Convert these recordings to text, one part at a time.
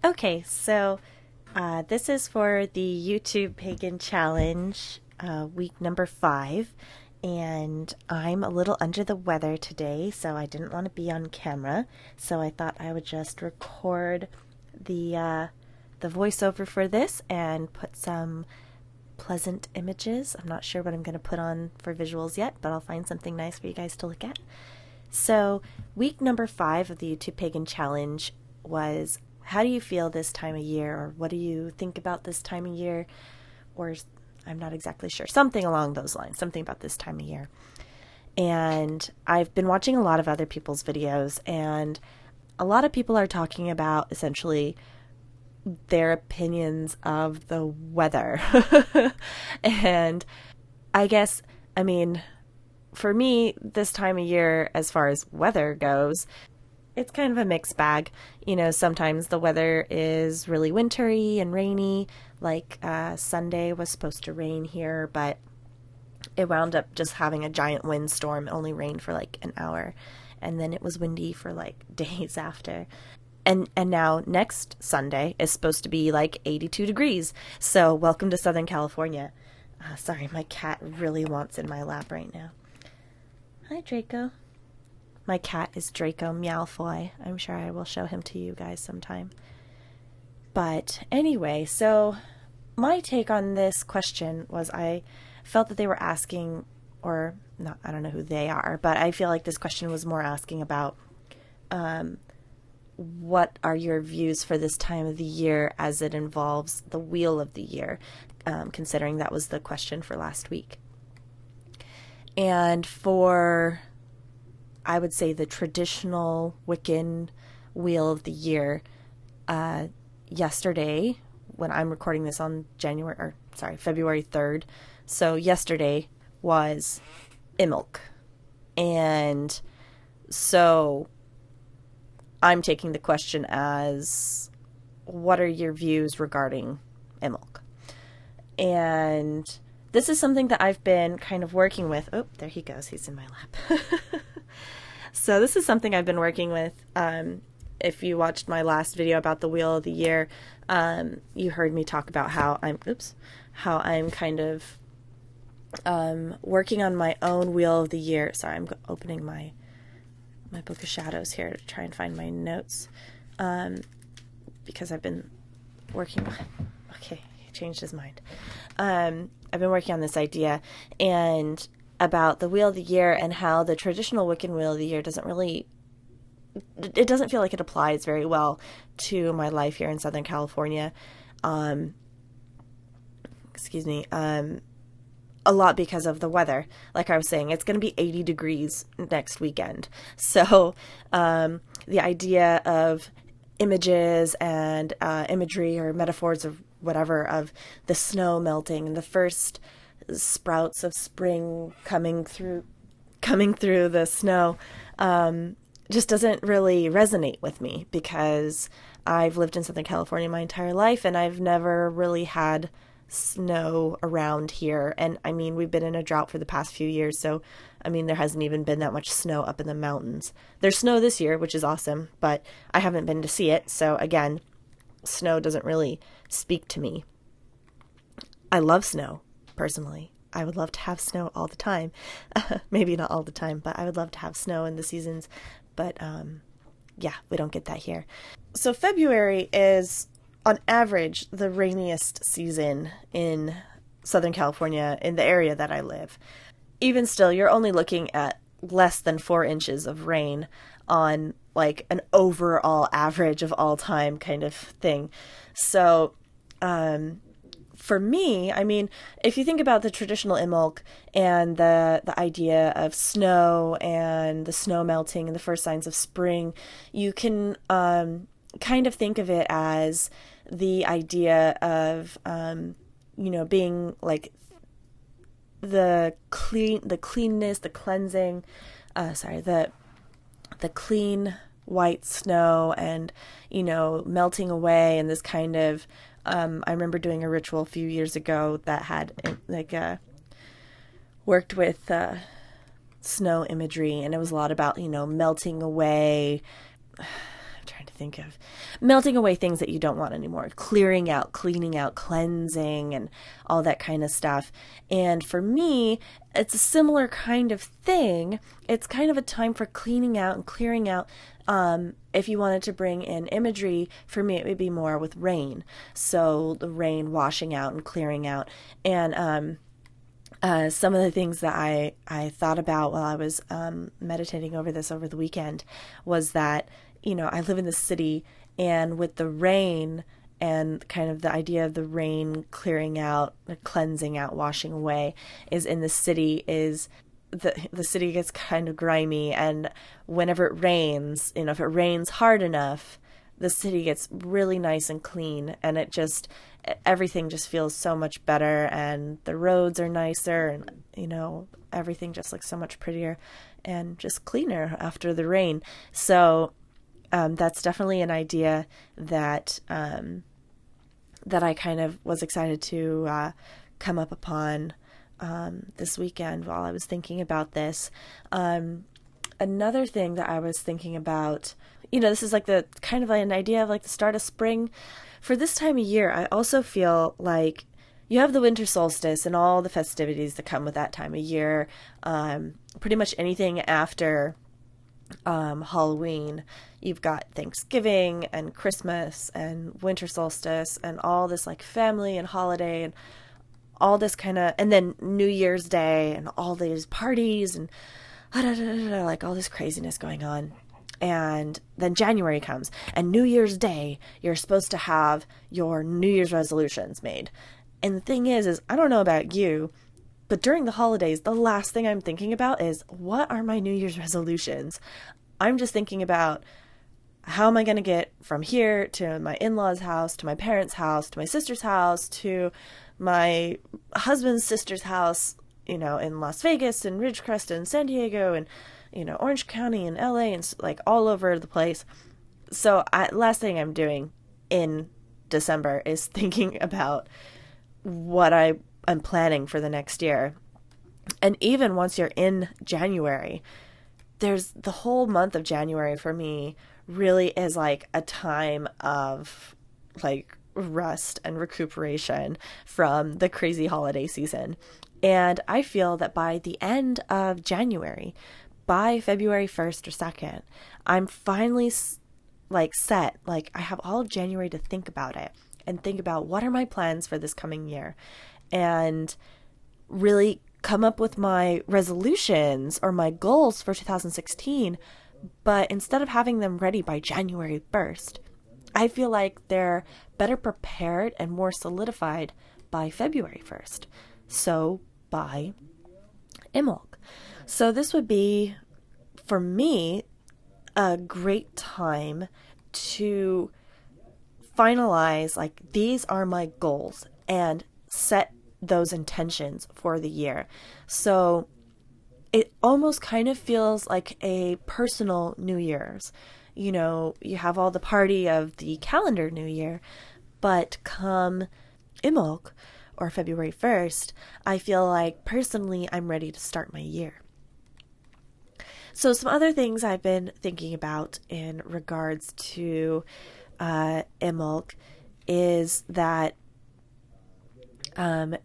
Okay, so this is for the YouTube Pagan Challenge, week number 5, and I'm a little under the weather today, so I didn't want to be on camera, so I thought I would just record the voiceover for this and put some pleasant images. I'm not sure what I'm going to put on for visuals yet, but I'll find something nice for you guys to look at. So, week number 5 of the YouTube Pagan Challenge was, how do you feel this time of year, or what do you think about this time of year, or I'm not exactly sure, something along those lines, something about this time of year. And I've been watching a lot of other people's videos, and a lot of people are talking about essentially their opinions of the weather. And I guess, I mean, for me, this time of year, as far as weather goes, it's kind of a mixed bag. You know, sometimes the weather is really wintry and rainy, like Sunday was supposed to rain here, but it wound up just having a giant windstorm. It only rained for like an hour, and then it was windy for like days after. And now next Sunday is supposed to be like 82 degrees. So welcome to Southern California. Sorry, my cat really wants in my lap right now. Hi, Draco. My cat is Draco Meowfoy. I'm sure I will show him to you guys sometime. But anyway, so my take on this question was, I felt that they were asking, or not, I don't know who they are, but I feel like this question was more asking about what are your views for this time of the year as it involves the wheel of the year, considering that was the question for last week. And for, I would say, the traditional Wiccan wheel of the year, yesterday, when I'm recording this on February 3rd, so yesterday was Imbolc. And so I'm taking the question as, what are your views regarding Imbolc? And this is something that I've been kind of working with. Oh, there he goes. He's in my lap. So this is something I've been working with. If you watched my last video about the Wheel of the Year, you heard me talk about how I'm kind of working on my own Wheel of the Year. Sorry, I'm opening my Book of Shadows here to try and find my notes, because I've been working. Okay, he changed his mind. I've been working on this idea and about the Wheel of the Year, and how the traditional Wiccan Wheel of the Year doesn't feel like it applies very well to my life here in Southern California. A lot because of the weather. Like I was saying, it's going to be 80 degrees next weekend. So the idea of images and imagery or metaphors of whatever, of the snow melting and the first sprouts of spring coming through the snow, just doesn't really resonate with me, because I've lived in Southern California my entire life, and I've never really had snow around here. And I mean, we've been in a drought for the past few years, so I mean, there hasn't even been that much snow up in the mountains. There's snow this year, which is awesome, but I haven't been to see it. So again, snow doesn't really speak to me. I love snow, personally. I would love to have snow all the time. Maybe not all the time, but I would love to have snow in the seasons. But yeah, we don't get that here. So February is, on average, the rainiest season in Southern California, in the area that I live. Even still, you're only looking at less than 4 inches of rain on like an overall average of all time kind of thing. So for me, I mean, if you think about the traditional Imbolc and the idea of snow and the snow melting and the first signs of spring, you can kind of think of it as the idea of being like the cleanness, the cleansing, the clean white snow, and melting away, and this kind of I remember doing a ritual a few years ago that had worked with snow imagery, and it was a lot about melting away trying to think of melting away things that you don't want anymore, clearing out, cleaning out, cleansing, and all that kind of stuff. And for me, it's a similar kind of thing. It's kind of a time for cleaning out and clearing out. If you wanted to bring in imagery, for me, it would be more with rain. So the rain washing out and clearing out. And some of the things that I thought about while I was meditating over this over the weekend was that, I live in the city, and with the rain and kind of the idea of the rain clearing out, cleansing out, washing away is in the city is the city gets kind of grimy, and whenever it rains, if it rains hard enough, the city gets really nice and clean, and everything just feels so much better, and the roads are nicer, and everything just looks so much prettier and just cleaner after the rain. So that's definitely an idea that that I kind of was excited to come up upon this weekend while I was thinking about this. Another thing that I was thinking about, this is like the kind of like an idea of like the start of spring. For this time of year, I also feel like you have the winter solstice and all the festivities that come with that time of year. Pretty much anything after Halloween, you've got Thanksgiving and Christmas and winter solstice and all this like family and holiday and all this kind of, and then New Year's Day and all these parties and like all this craziness going on. And then January comes, and New Year's Day, you're supposed to have your New Year's resolutions made. And the thing is I don't know about you, but during the holidays, the last thing I'm thinking about is, what are my New Year's resolutions? I'm just thinking about, how am I going to get from here to my in-laws' house, to my parents' house, to my sister's house, to my husband's sister's house, in Las Vegas and Ridgecrest and San Diego and, Orange County and LA and like all over the place. So last thing I'm doing in December is thinking about what I'm planning for the next year. And even once you're in January, there's the whole month of January for me really is like a time of like rest and recuperation from the crazy holiday season. And I feel that by the end of January, by February 1st or 2nd, I'm finally like set, like I have all of January to think about it and think about what are my plans for this coming year and really come up with my resolutions or my goals for 2016. But instead of having them ready by January 1st, I feel like they're better prepared and more solidified by February 1st. So by Imbolc. So this would be, for me, a great time to finalize, like, these are my goals and set those intentions for the year. So it almost kind of feels like a personal New Year's. You have all the party of the calendar New Year, but come Imbolc or February 1st, I feel like personally I'm ready to start my year. So some other things I've been thinking about in regards to Imbolc is that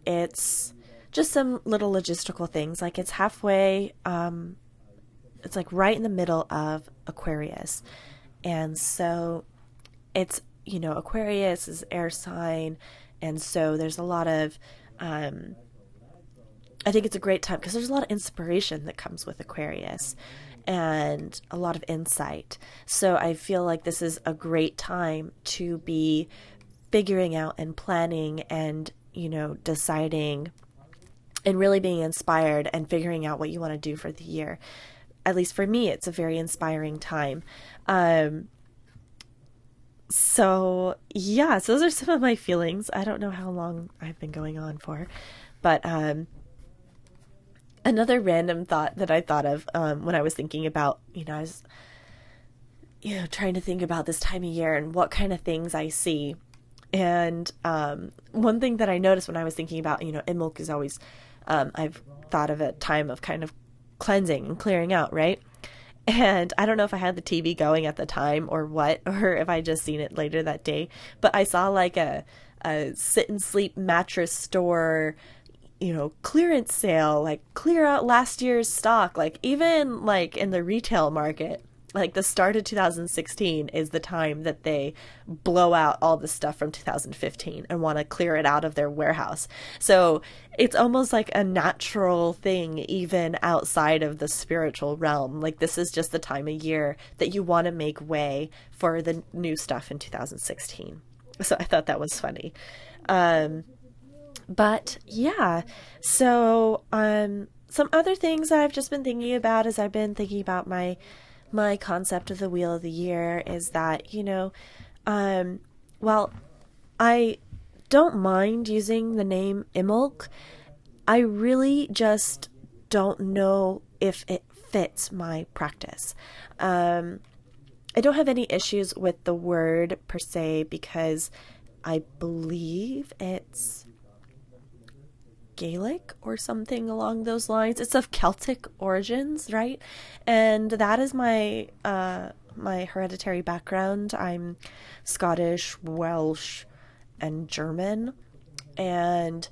it's just some little logistical things. Like it's halfway, it's like right in the middle of Aquarius. And so it's, Aquarius is air sign. And so there's a lot of, I think it's a great time because there's a lot of inspiration that comes with Aquarius and a lot of insight. So I feel like this is a great time to be figuring out and planning and, deciding and really being inspired and figuring out what you want to do for the year. At least for me, it's a very inspiring time. So those are some of my feelings. I don't know how long I've been going on for, but another random thought that I thought of when I was thinking about, I was, trying to think about this time of year and what kind of things I see. And one thing that I noticed when I was thinking about, Imbolc is always, I've thought of a time of kind of cleansing and clearing out, right? And I don't know if I had the TV going at the time or what, or if I just seen it later that day, but I saw like a sit and sleep mattress store, clearance sale, like clear out last year's stock, like even like in the retail market. Like the start of 2016 is the time that they blow out all the stuff from 2015 and want to clear it out of their warehouse. So it's almost like a natural thing, even outside of the spiritual realm. Like this is just the time of year that you want to make way for the new stuff in 2016. So I thought that was funny. But yeah, so some other things I've just been thinking about as I've been thinking about my concept of the wheel of the year is that, well, I don't mind using the name Imulk. I really just don't know if it fits my practice. I don't have any issues with the word per se because I believe it's Gaelic or something along those lines. It's of Celtic origins, right? And that is my my hereditary background. I'm Scottish, Welsh, and German. And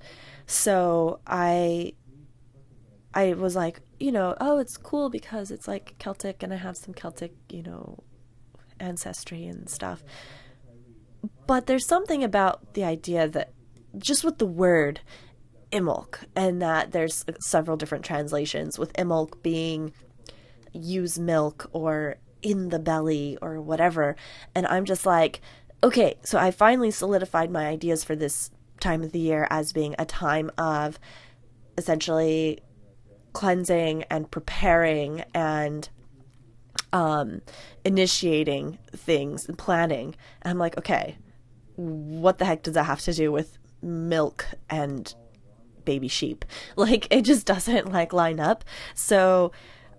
so I was like, oh, it's cool because it's like Celtic and I have some Celtic, ancestry and stuff. But there's something about the idea that just with the word Imulk, and that there's several different translations, with Imulk being use milk or in the belly or whatever. And I'm just like, okay, so I finally solidified my ideas for this time of the year as being a time of essentially cleansing and preparing and initiating things and planning. And I'm like, okay, what the heck does that have to do with milk and baby sheep? Like, it just doesn't like line up. So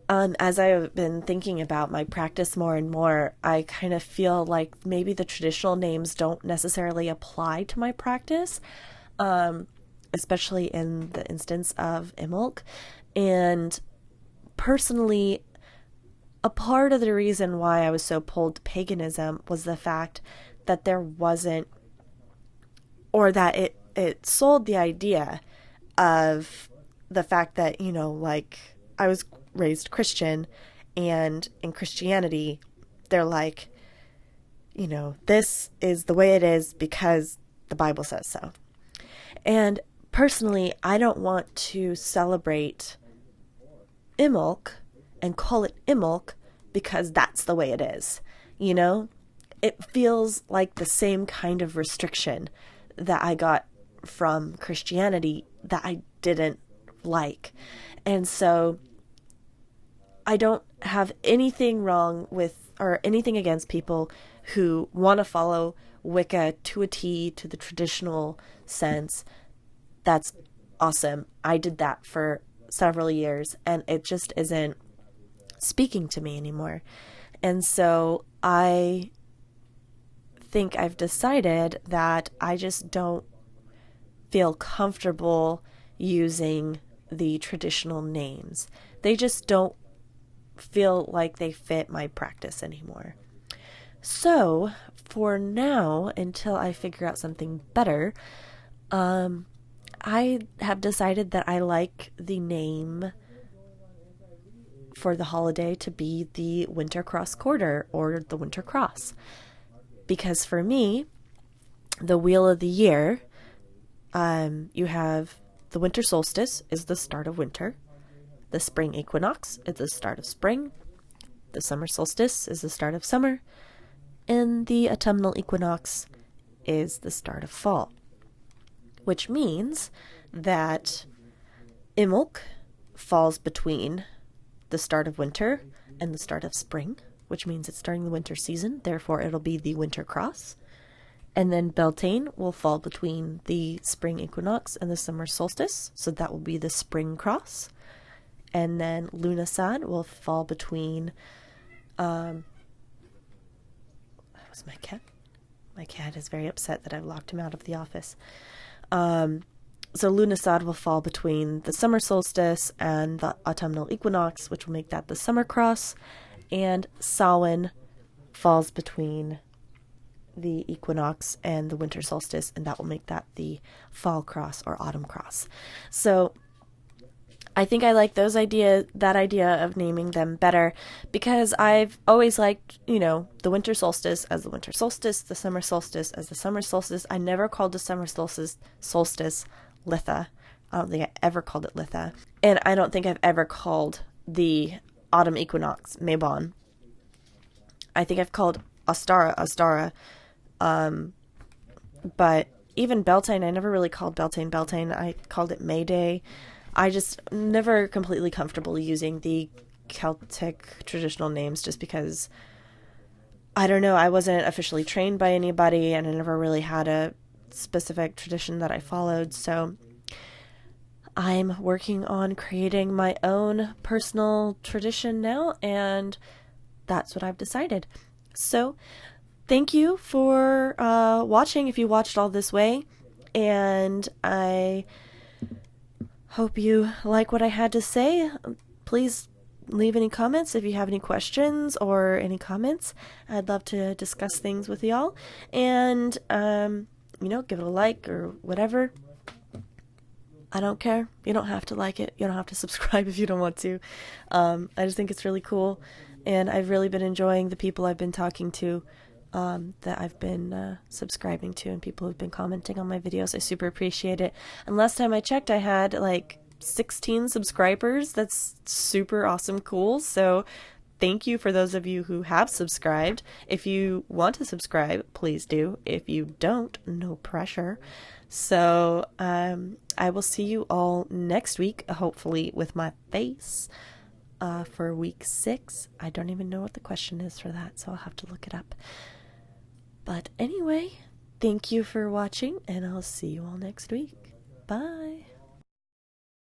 as I've been thinking about my practice more and more, I kind of feel like maybe the traditional names don't necessarily apply to my practice, especially in the instance of Imulk. And personally, a part of the reason why I was so pulled to paganism was the fact that there wasn't, or that it sold the idea of the fact that, like I was raised Christian, and in Christianity, they're like, this is the way it is because the Bible says so. And personally, I don't want to celebrate Imulk and call it Imulk because that's the way it is. It feels like the same kind of restriction that I got from Christianity that I didn't like. And so I don't have anything wrong with or anything against people who want to follow Wicca to a T, to the traditional sense. That's awesome. I did that for several years and it just isn't speaking to me anymore. And so I think I've decided that I just don't feel comfortable using the traditional names. They just don't feel like they fit my practice anymore. So for now, until I figure out something better, I have decided that I like the name for the holiday to be the Winter Cross Quarter or the Winter Cross. Because for me, the wheel of the year, you have the winter solstice is the start of winter. The spring equinox is the start of spring. The summer solstice is the start of summer. And the autumnal equinox is the start of fall. Which means that Imulk falls between the start of winter and the start of spring, which means it's starting the winter season. Therefore, it'll be the winter cross. And then Beltane will fall between the spring equinox and the summer solstice. So that will be the spring cross. And then Lughnasadh will fall between... that was my cat. My cat is very upset that I've locked him out of the office. So Lughnasadh will fall between the summer solstice and the autumnal equinox, which will make that the summer cross. and Samhain falls between the equinox and the winter solstice, and that will make that the fall cross or autumn cross. So I think I like that idea of naming them better, because I've always liked, the winter solstice as the winter solstice, the summer solstice as the summer solstice. I never called the summer solstice Litha. I don't think I ever called it Litha. And I don't think I've ever called the autumn equinox Mabon. I think I've called Ostara. But even Beltane, I never really called Beltane. I called it May Day. I just never completely comfortable using the Celtic traditional names, just because, I don't know, I wasn't officially trained by anybody, and I never really had a specific tradition that I followed. So I'm working on creating my own personal tradition now, and that's what I've decided. So thank you for watching, if you watched all this way, and I hope you like what I had to say. Please leave any comments if you have any questions or any comments. I'd love to discuss things with y'all. And, give it a like or whatever. I don't care. You don't have to like it. You don't have to subscribe if you don't want to. I just think it's really cool. And I've really been enjoying the people I've been talking to, that I've been subscribing to, and people who've been commenting on my videos. I super appreciate it. And last time I checked, I had like 16 subscribers. That's super awesome cool. So thank you for those of you who have subscribed. If you want to subscribe, please do. If you don't, no pressure. So I will see you all next week, hopefully with my face, for week 6. I don't even know what the question is for that, so I'll have to look it up. But anyway, thank you for watching, and I'll see you all next week. Bye.